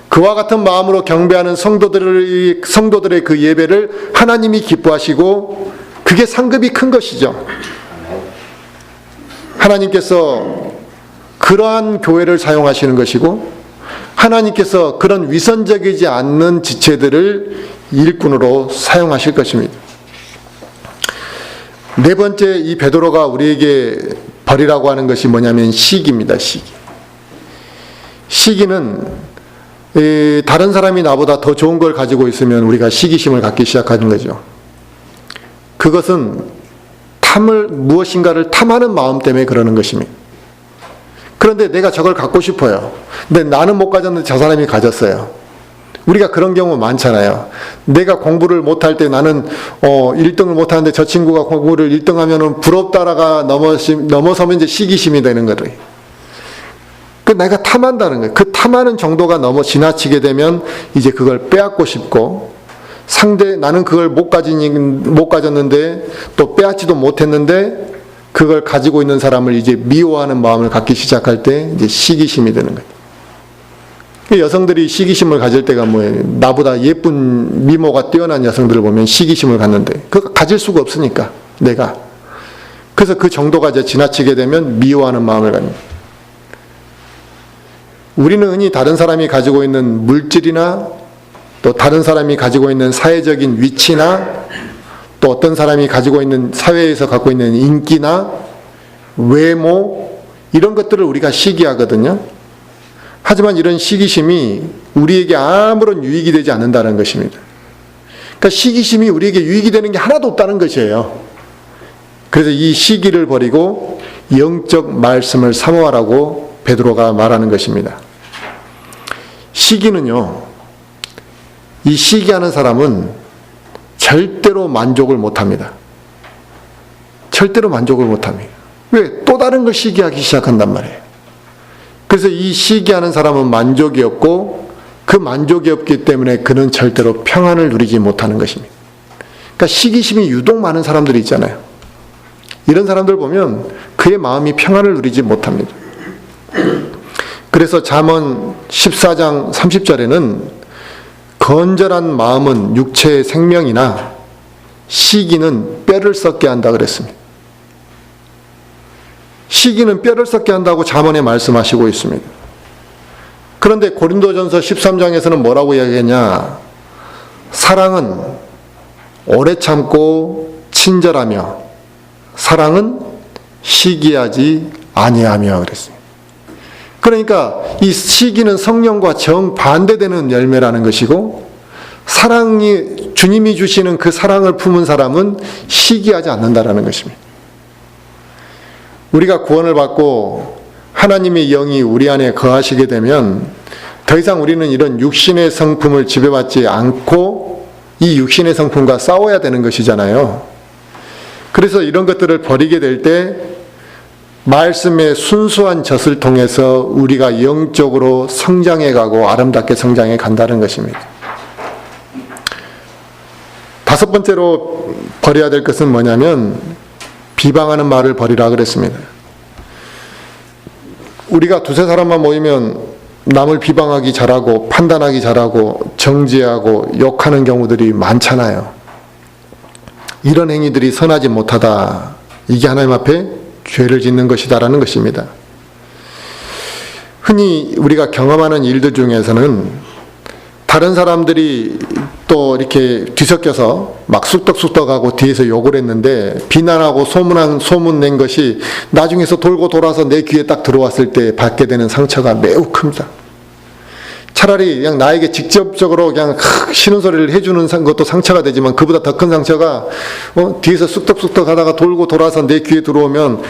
그와 같은 마음으로 경배하는 성도들의 그 예배를 하나님이 기뻐하시고 그게 상급이 큰 것이죠. 하나님께서 그러한 교회를 사용하시는 것이고 하나님께서 그런 위선적이지 않는 지체들을 일꾼으로 사용하실 것입니다. 네 번째, 이 베드로가 우리에게 버리라고 하는 것이 뭐냐면 시기입니다. 시기는 다른 사람이 나보다 더 좋은 걸 가지고 있으면 우리가 시기심을 갖기 시작하는 거죠. 그것은 무엇인가를 탐하는 마음 때문에 그러는 것입니다. 그런데 내가 저걸 갖고 싶어요. 근데 나는 못 가졌는데 저 사람이 가졌어요. 우리가 그런 경우 많잖아요. 내가 공부를 못할 때 나는 1등을 못하는데 저 친구가 공부를 1등하면 부럽다라가 넘어서면 이제 시기심이 되는 거예요. 내가 탐한다는 거예요. 그 탐하는 정도가 지나치게 되면 이제 그걸 빼앗고 싶고 나는 그걸 못 가졌는데 또 빼앗지도 못했는데 그걸 가지고 있는 사람을 이제 미워하는 마음을 갖기 시작할 때 이제 시기심이 되는 거예요. 여성들이 시기심을 가질 때가 뭐예요? 나보다 예쁜 미모가 뛰어난 여성들을 보면 시기심을 갖는데 그거 가질 수가 없으니까 내가. 그래서 그 정도가 이제 지나치게 되면 미워하는 마음을 갖는. 우리는 흔히 다른 사람이 가지고 있는 물질이나 또 다른 사람이 가지고 있는 사회적인 위치나 또 어떤 사람이 가지고 있는 사회에서 갖고 있는 인기나 외모 이런 것들을 우리가 시기하거든요. 하지만 이런 시기심이 우리에게 아무런 유익이 되지 않는다는 것입니다. 그러니까 시기심이 우리에게 유익이 되는 게 하나도 없다는 것이에요. 그래서 이 시기를 버리고 영적 말씀을 사모하라고 베드로가 말하는 것입니다. 시기는요, 이 시기하는 사람은 절대로 만족을 못합니다. 절대로 만족을 못합니다. 왜? 또 다른 걸 시기하기 시작한단 말이에요. 그래서 이 시기하는 사람은 만족이 없고 그 만족이 없기 때문에 그는 절대로 평안을 누리지 못하는 것입니다. 그러니까 시기심이 유독 많은 사람들이 있잖아요. 이런 사람들 보면 그의 마음이 평안을 누리지 못합니다. 그래서 잠언 14장 30절에는 건전한 마음은 육체의 생명이나 시기는 뼈를 썩게 한다 그랬습니다. 시기는 뼈를 썩게 한다고 잠언에 말씀하시고 있습니다. 그런데 고린도전서 13장에서는 뭐라고 이야기했냐? 사랑은 오래 참고 친절하며 사랑은 시기하지 아니하며 그랬습니다. 그러니까 이 시기는 성령과 정반대되는 열매라는 것이고, 사랑이, 주님이 주시는 그 사랑을 품은 사람은 시기하지 않는다라는 것입니다. 우리가 구원을 받고 하나님의 영이 우리 안에 거하시게 되면 더 이상 우리는 이런 육신의 성품을 지배받지 않고 이 육신의 성품과 싸워야 되는 것이잖아요. 그래서 이런 것들을 버리게 될 때 말씀의 순수한 젖을 통해서 우리가 영적으로 성장해 가고 아름답게 성장해 간다는 것입니다. 다섯 번째로 버려야 될 것은 뭐냐면 비방하는 말을 버리라 그랬습니다. 우리가 두세 사람만 모이면 남을 비방하기 잘하고 판단하기 잘하고 정죄하고 욕하는 경우들이 많잖아요. 이런 행위들이 선하지 못하다. 이게 하나님 앞에 죄를 짓는 것이다라는 것입니다. 흔히 우리가 경험하는 일들 중에서는 다른 사람들이 또 이렇게 뒤섞여서 막 쑥덕쑥덕하고 뒤에서 욕을 했는데 비난하고 소문 낸 것이 나중에서 돌고 돌아서 내 귀에 딱 들어왔을 때 받게 되는 상처가 매우 큽니다. 차라리 그냥 나에게 직접적으로 그냥 싫은 소리를 해주는 것도 상처가 되지만 그보다 더 큰 상처가 뒤에서 쑥덕쑥덕 하다가 돌고 돌아서 내 귀에 들어오면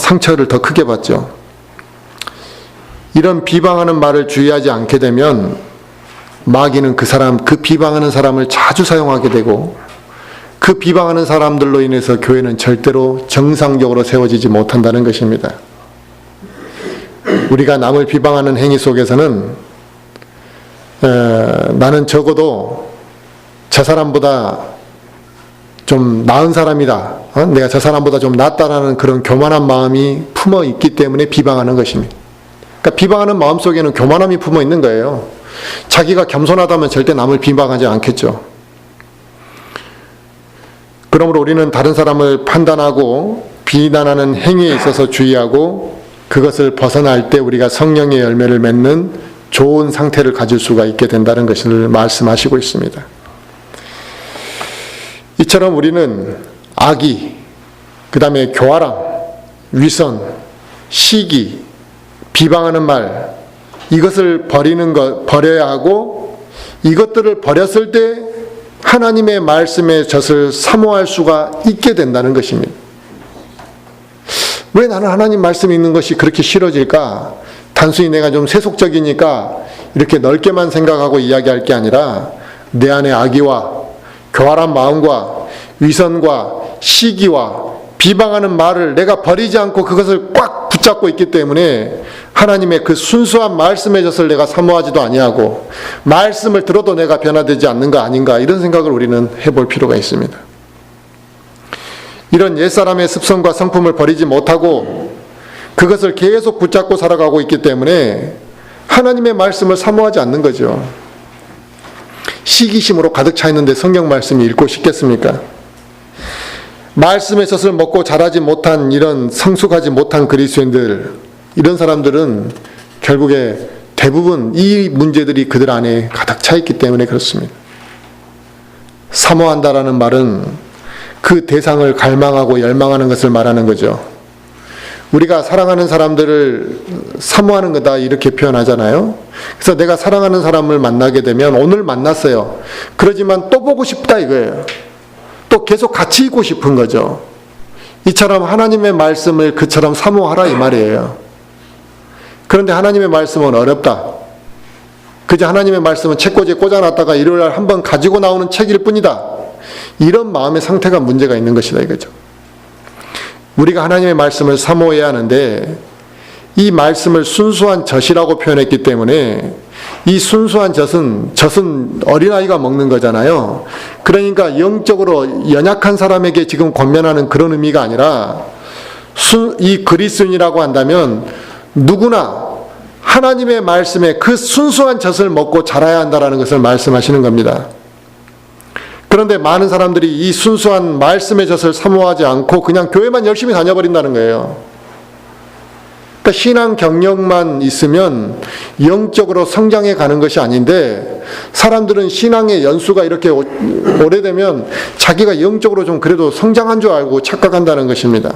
상처를 더 크게 받죠. 이런 비방하는 말을 주의하지 않게 되면 마귀는 그 비방하는 사람을 자주 사용하게 되고, 그 비방하는 사람들로 인해서 교회는 절대로 정상적으로 세워지지 못한다는 것입니다. 우리가 남을 비방하는 행위 속에서는 나는 적어도 저 사람보다 좀 나은 사람이다, 내가 저 사람보다 좀 낫다라는 그런 교만한 마음이 품어 있기 때문에 비방하는 것입니다. 그러니까 비방하는 마음 속에는 교만함이 품어 있는 거예요. 자기가 겸손하다면 절대 남을 비방하지 않겠죠. 그러므로 우리는 다른 사람을 판단하고 비난하는 행위에 있어서 주의하고, 그것을 벗어날 때 우리가 성령의 열매를 맺는 좋은 상태를 가질 수가 있게 된다는 것을 말씀하시고 있습니다. 이처럼 우리는 악의, 그 다음에 교활함, 위선, 시기, 비방하는 말, 이것을 버려야 하고, 이것들을 버렸을 때 하나님의 말씀의 젖을 사모할 수가 있게 된다는 것입니다. 왜 나는 하나님 말씀이 있는 것이 그렇게 싫어질까? 단순히 내가 좀 세속적이니까 이렇게 넓게만 생각하고 이야기할 게 아니라, 내 안에 악의와 교활한 마음과 위선과 시기와 비방하는 말을 내가 버리지 않고 그것을 꽉 붙잡고 있기 때문에 하나님의 그 순수한 말씀의 젖을 내가 사모하지도 아니하고, 말씀을 들어도 내가 변화되지 않는 거 아닌가, 이런 생각을 우리는 해볼 필요가 있습니다. 이런 옛사람의 습성과 성품을 버리지 못하고 그것을 계속 붙잡고 살아가고 있기 때문에 하나님의 말씀을 사모하지 않는 거죠. 시기심으로 가득 차 있는데 성경 말씀이 읽고 싶겠습니까? 말씀의 젖을 먹고 자라지 못한 이런 성숙하지 못한 그리스도인들, 이런 사람들은 결국에 대부분 이 문제들이 그들 안에 가득 차 있기 때문에 그렇습니다. 사모한다라는 말은 그 대상을 갈망하고 열망하는 것을 말하는 거죠. 우리가 사랑하는 사람들을 사모하는 거다, 이렇게 표현하잖아요. 그래서 내가 사랑하는 사람을 만나게 되면, 오늘 만났어요. 그러지만 또 보고 싶다 이거예요. 또 계속 같이 있고 싶은 거죠. 이처럼 하나님의 말씀을 그처럼 사모하라 이 말이에요. 그런데 하나님의 말씀은 어렵다. 그저 하나님의 말씀은 책꽂이에 꽂아놨다가 일요일날 한번 가지고 나오는 책일 뿐이다. 이런 마음의 상태가 문제가 있는 것이다 이거죠. 우리가 하나님의 말씀을 사모해야 하는데, 이 말씀을 순수한 젖이라고 표현했기 때문에, 이 순수한 젖은 어린아이가 먹는 거잖아요. 그러니까 영적으로 연약한 사람에게 지금 권면하는 그런 의미가 아니라, 이 그리스도인이라고 한다면 누구나 하나님의 말씀에 그 순수한 젖을 먹고 자라야 한다는 것을 말씀하시는 겁니다. 그런데 많은 사람들이 이 순수한 말씀의 젖을 사모하지 않고 그냥 교회만 열심히 다녀버린다는 거예요. 그러니까 신앙 경력만 있으면 영적으로 성장해 가는 것이 아닌데, 사람들은 신앙의 연수가 이렇게 오래되면 자기가 영적으로 좀 그래도 성장한 줄 알고 착각한다는 것입니다.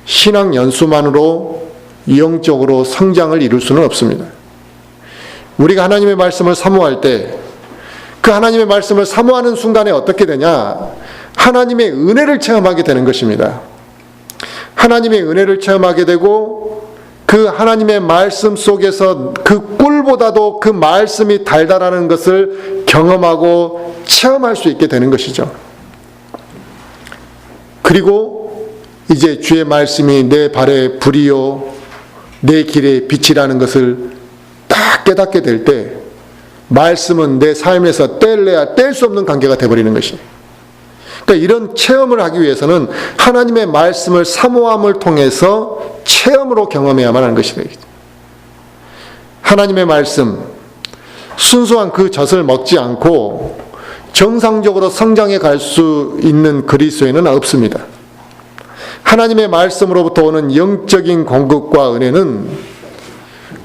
신앙 연수만으로 영적으로 성장을 이룰 수는 없습니다. 우리가 하나님의 말씀을 사모할 때 그 하나님의 말씀을 사모하는 순간에 어떻게 되냐? 하나님의 은혜를 체험하게 되는 것입니다. 하나님의 은혜를 체험하게 되고 그 하나님의 말씀 속에서 그 꿀보다도 그 말씀이 달달하는 것을 경험하고 체험할 수 있게 되는 것이죠. 그리고 이제 주의 말씀이 내 발의 불이요 내 길의 빛이라는 것을 딱 깨닫게 될 때 말씀은 내 삶에서 뗄래야 뗄 수 없는 관계가 되어버리는 것이. 그러니까 이런 체험을 하기 위해서는 하나님의 말씀을 사모함을 통해서 체험으로 경험해야만 하는 것이 되겠죠. 하나님의 말씀, 순수한 그 젖을 먹지 않고 정상적으로 성장해 갈 수 있는 그리스도인은 없습니다. 하나님의 말씀으로부터 오는 영적인 공급과 은혜는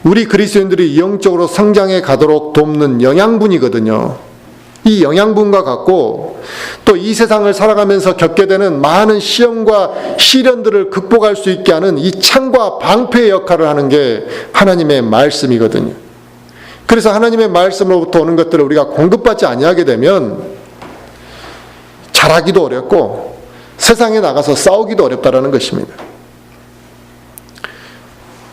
우리 그리스도인들이 영적으로 성장해 가도록 돕는 영양분이거든요. 이 영양분과 같고 또 이 세상을 살아가면서 겪게 되는 많은 시험과 시련들을 극복할 수 있게 하는 이 창과 방패의 역할을 하는 게 하나님의 말씀이거든요. 그래서 하나님의 말씀으로부터 오는 것들을 우리가 공급받지 아니하게 되면 잘하기도 어렵고 세상에 나가서 싸우기도 어렵다라는 것입니다.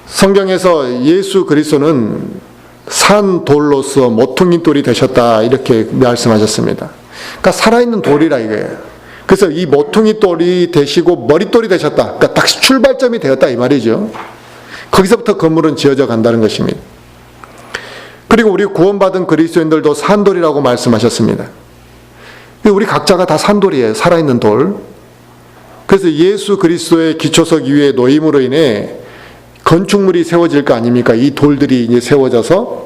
성경에서 예수 그리스도는 산 돌로서 모퉁이 돌이 되셨다 이렇게 말씀하셨습니다. 그러니까 살아있는 돌이라 이거예요. 그래서 이 모퉁이 돌이 되시고 머릿돌이 되셨다. 그러니까 딱 출발점이 되었다 이 말이죠. 거기서부터 건물은 지어져 간다는 것입니다. 그리고 우리 구원받은 그리스도인들도 산돌이라고 말씀하셨습니다. 우리 각자가 다 산돌이에요. 살아있는 돌. 그래서 예수 그리스도의 기초석 위에 놓임으로 인해 건축물이 세워질 거 아닙니까? 이 돌들이 이제 세워져서.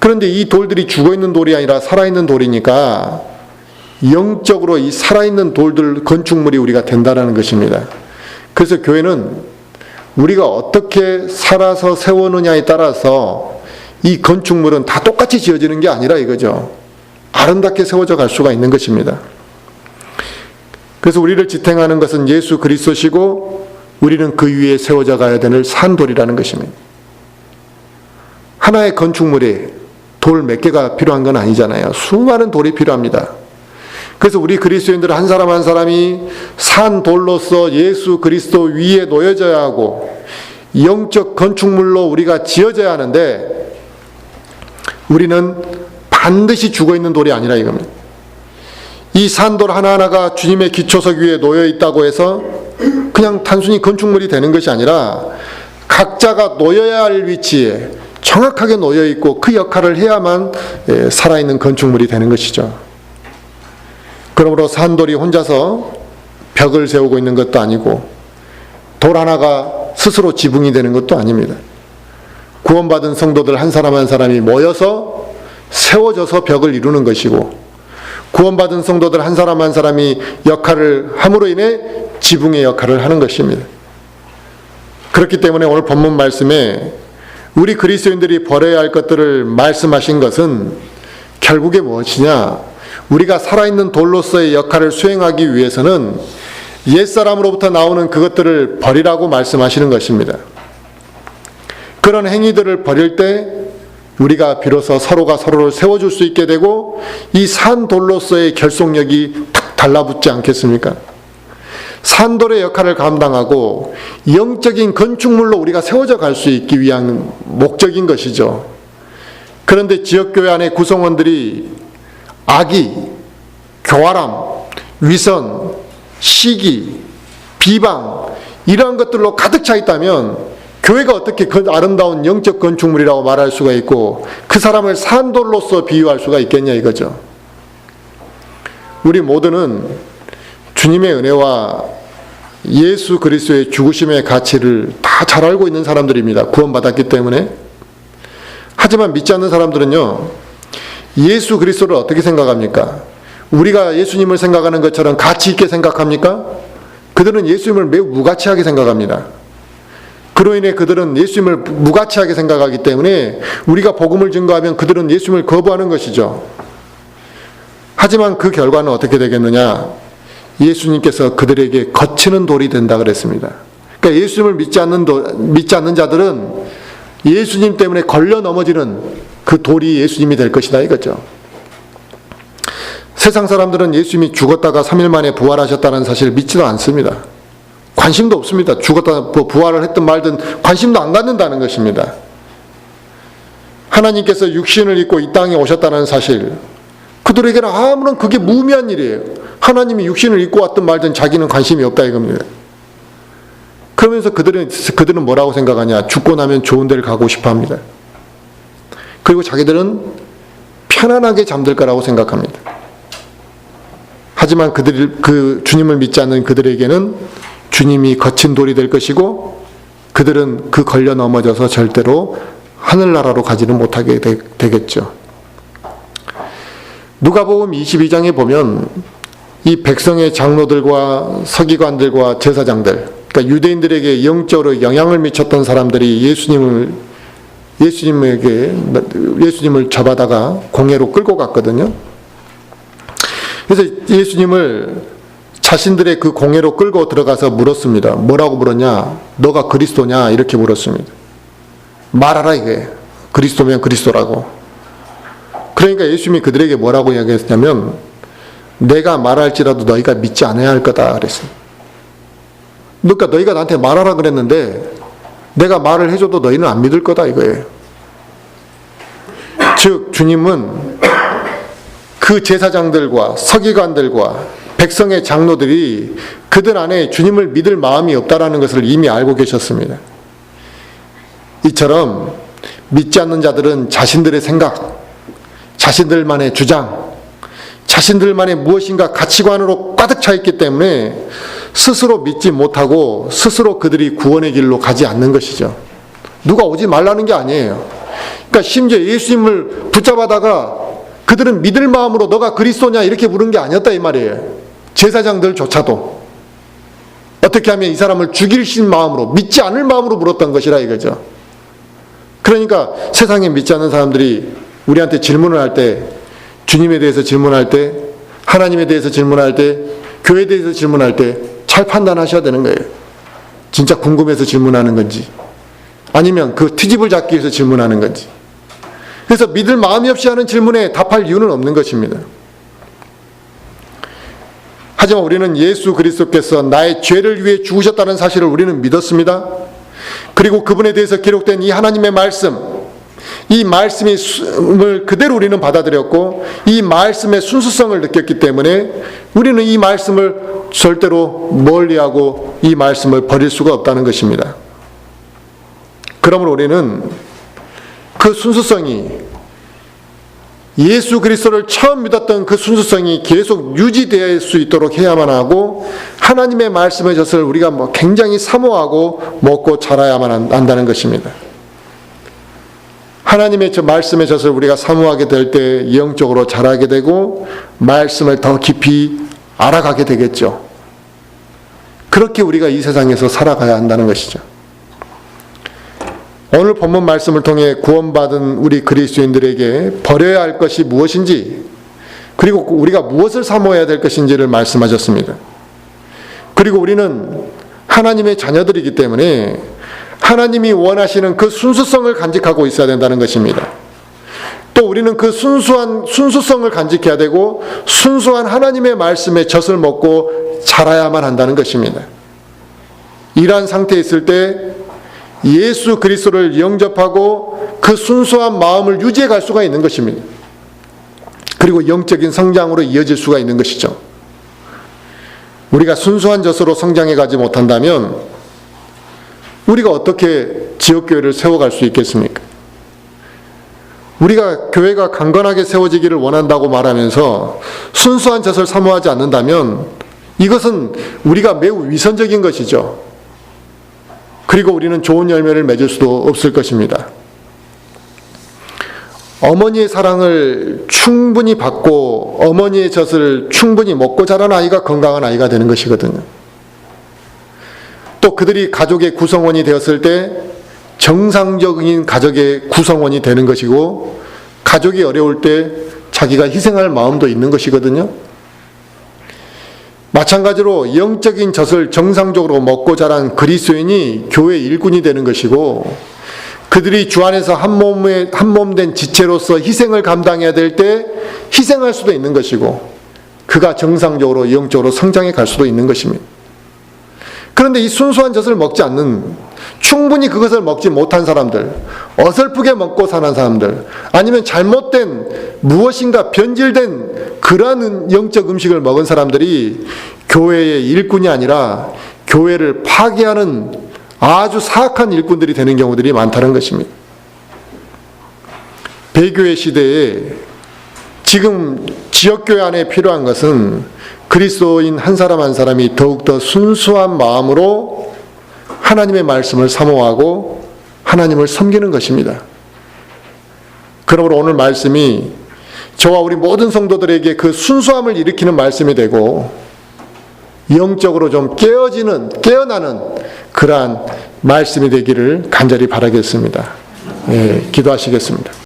그런데 이 돌들이 죽어있는 돌이 아니라 살아있는 돌이니까 영적으로 이 살아있는 돌들 건축물이 우리가 된다는 것입니다. 그래서 교회는 우리가 어떻게 살아서 세우느냐에 따라서 이 건축물은 다 똑같이 지어지는 게 아니라 이거죠. 아름답게 세워져 갈 수가 있는 것입니다. 그래서 우리를 지탱하는 것은 예수 그리스도시고 우리는 그 위에 세워져 가야 되는 산돌이라는 것입니다. 하나의 건축물에 돌 몇 개가 필요한 건 아니잖아요. 수많은 돌이 필요합니다. 그래서 우리 그리스도인들 한 사람 한 사람이 산돌로서 예수 그리스도 위에 놓여져야 하고 영적 건축물로 우리가 지어져야 하는데 우리는 반드시 죽어있는 돌이 아니라 이겁니다. 이 산돌 하나하나가 주님의 기초석 위에 놓여 있다고 해서 그냥 단순히 건축물이 되는 것이 아니라 각자가 놓여야 할 위치에 정확하게 놓여 있고 그 역할을 해야만 살아있는 건축물이 되는 것이죠. 그러므로 산돌이 혼자서 벽을 세우고 있는 것도 아니고 돌 하나가 스스로 지붕이 되는 것도 아닙니다. 구원받은 성도들 한 사람 한 사람이 모여서 세워져서 벽을 이루는 것이고 구원받은 성도들 한 사람 한 사람이 역할을 함으로 인해 지붕의 역할을 하는 것입니다. 그렇기 때문에 오늘 본문 말씀에 우리 그리스도인들이 버려야 할 것들을 말씀하신 것은 결국에 무엇이냐? 우리가 살아있는 돌로서의 역할을 수행하기 위해서는 옛사람으로부터 나오는 그것들을 버리라고 말씀하시는 것입니다. 그런 행위들을 버릴 때 우리가 비로소 서로가 서로를 세워줄 수 있게 되고 이 산돌로서의 결속력이 탁 달라붙지 않겠습니까? 산돌의 역할을 감당하고 영적인 건축물로 우리가 세워져 갈 수 있기 위한 목적인 것이죠. 그런데 지역교회 안에 구성원들이 악의, 교활함, 위선, 시기, 비방 이러한 것들로 가득 차 있다면 교회가 어떻게 그 아름다운 영적 건축물이라고 말할 수가 있고 그 사람을 산돌로서 비유할 수가 있겠냐 이거죠. 우리 모두는 주님의 은혜와 예수 그리스도의 죽으심의 가치를 다 잘 알고 있는 사람들입니다. 구원받았기 때문에. 하지만 믿지 않는 사람들은요, 예수 그리스도를 어떻게 생각합니까? 우리가 예수님을 생각하는 것처럼 가치 있게 생각합니까? 그들은 예수님을 매우 무가치하게 생각합니다. 그로 인해 그들은 예수님을 무가치하게 생각하기 때문에 우리가 복음을 증거하면 그들은 예수님을 거부하는 것이죠. 하지만 그 결과는 어떻게 되겠느냐? 예수님께서 그들에게 거치는 돌이 된다 그랬습니다. 그러니까 예수님을 믿지 않는 자들은 예수님 때문에 걸려 넘어지는 그 돌이 예수님이 될 것이다 이거죠. 세상 사람들은 예수님이 죽었다가 3일 만에 부활하셨다는 사실을 믿지도 않습니다. 관심도 없습니다. 죽었다 부활을 했든 말든 관심도 안 갖는다는 것입니다. 하나님께서 육신을 입고 이 땅에 오셨다는 사실, 그들에게는 아무런 그게 무의미한 일이에요. 하나님이 육신을 입고 왔든 말든 자기는 관심이 없다 이겁니다. 그러면서 그들은 뭐라고 생각하냐? 죽고 나면 좋은 데를 가고 싶어 합니다. 그리고 자기들은 편안하게 잠들 거라고 생각합니다. 하지만 그 주님을 믿지 않는 그들에게는 주님이 거친 돌이 될 것이고, 그들은 그 걸려 넘어져서 절대로 하늘나라로 가지는 못하게 되겠죠. 누가복음 22장에 보면 이 백성의 장로들과 서기관들과 제사장들, 그러니까 유대인들에게 영적으로 영향을 미쳤던 사람들이 예수님을 잡아다가 공회로 끌고 갔거든요. 그래서 예수님을 자신들의 그 공회로 끌고 들어가서 물었습니다. 뭐라고 물었냐? 너가 그리스도냐? 이렇게 물었습니다. 말하라 이게. 그리스도면 그리스도라고. 그러니까 예수님이 그들에게 뭐라고 이야기했냐면, 내가 말할지라도 너희가 믿지 않아야 할 거다 그랬어요. 그러니까 너희가 나한테 말하라 그랬는데 내가 말을 해줘도 너희는 안 믿을 거다 이거예요. 즉 주님은 그 제사장들과 서기관들과 백성의 장로들이 그들 안에 주님을 믿을 마음이 없다라는 것을 이미 알고 계셨습니다. 이처럼 믿지 않는 자들은 자신들의 생각, 자신들만의 주장, 자신들만의 무엇인가 가치관으로 가득 차 있기 때문에 스스로 믿지 못하고 스스로 그들이 구원의 길로 가지 않는 것이죠. 누가 오지 말라는 게 아니에요. 그러니까 심지어 예수님을 붙잡아다가 그들은 믿을 마음으로 너가 그리스도냐 이렇게 물은 게 아니었다 이 말이에요. 제사장들조차도 어떻게 하면 이 사람을 죽이신 마음으로, 믿지 않을 마음으로 물었던 것이라 이거죠. 그러니까 세상에 믿지 않는 사람들이 우리한테 질문을 할 때, 주님에 대해서 질문할 때, 하나님에 대해서 질문할 때, 교회에 대해서 질문할 때 잘 판단하셔야 되는 거예요. 진짜 궁금해서 질문하는 건지, 아니면 그 트집을 잡기 위해서 질문하는 건지. 그래서 믿을 마음이 없이 하는 질문에 답할 이유는 없는 것입니다. 하지만 우리는 예수 그리스도께서 나의 죄를 위해 죽으셨다는 사실을 우리는 믿었습니다. 그리고 그분에 대해서 기록된 이 하나님의 말씀, 이 말씀을 그대로 우리는 받아들였고 이 말씀의 순수성을 느꼈기 때문에 우리는 이 말씀을 절대로 멀리하고 이 말씀을 버릴 수가 없다는 것입니다. 그러므로 우리는 그 순수성이, 예수 그리스도를 처음 믿었던 그 순수성이 계속 유지될 수 있도록 해야만 하고, 하나님의 말씀의 젖을 우리가 굉장히 사모하고 먹고 자라야만 한다는 것입니다. 하나님의 말씀의 젖을 우리가 사모하게 될 때 영적으로 자라게 되고 말씀을 더 깊이 알아가게 되겠죠. 그렇게 우리가 이 세상에서 살아가야 한다는 것이죠. 오늘 본문 말씀을 통해 구원받은 우리 그리스도인들에게 버려야 할 것이 무엇인지, 그리고 우리가 무엇을 사모해야 될 것인지를 말씀하셨습니다. 그리고 우리는 하나님의 자녀들이기 때문에 하나님이 원하시는 그 순수성을 간직하고 있어야 된다는 것입니다. 또 우리는 그 순수성을 간직해야 되고 순수한 하나님의 말씀의 젖을 먹고 자라야만 한다는 것입니다. 이러한 상태에 있을 때 예수 그리스도를 영접하고 그 순수한 마음을 유지해 갈 수가 있는 것입니다. 그리고 영적인 성장으로 이어질 수가 있는 것이죠. 우리가 순수한 젖으로 성장해 가지 못한다면 우리가 어떻게 지역교회를 세워갈 수 있겠습니까? 우리가 교회가 강건하게 세워지기를 원한다고 말하면서 순수한 젖을 사모하지 않는다면 이것은 우리가 매우 위선적인 것이죠. 그리고 우리는 좋은 열매를 맺을 수도 없을 것입니다. 어머니의 사랑을 충분히 받고 어머니의 젖을 충분히 먹고 자란 아이가 건강한 아이가 되는 것이거든요. 또 그들이 가족의 구성원이 되었을 때 정상적인 가족의 구성원이 되는 것이고, 가족이 어려울 때 자기가 희생할 마음도 있는 것이거든요. 마찬가지로 영적인 젖을 정상적으로 먹고 자란 그리스도인이 교회 일꾼이 되는 것이고, 그들이 주 안에서 한 몸 된 지체로서 희생을 감당해야 될 때 희생할 수도 있는 것이고, 그가 정상적으로 영적으로 성장해 갈 수도 있는 것입니다. 그런데 이 순수한 젖을 먹지 않는, 충분히 그것을 먹지 못한 사람들, 어설프게 먹고 사는 사람들, 아니면 잘못된 무엇인가 변질된 그러한 영적 음식을 먹은 사람들이 교회의 일꾼이 아니라 교회를 파괴하는 아주 사악한 일꾼들이 되는 경우들이 많다는 것입니다. 배교회 시대에 지금 지역교회 안에 필요한 것은 그리스도인 한 사람 한 사람이 더욱더 순수한 마음으로 하나님의 말씀을 사모하고 하나님을 섬기는 것입니다. 그러므로 오늘 말씀이 저와 우리 모든 성도들에게 그 순수함을 일으키는 말씀이 되고, 영적으로 좀 깨어나는 그러한 말씀이 되기를 간절히 바라겠습니다. 기도하시겠습니다.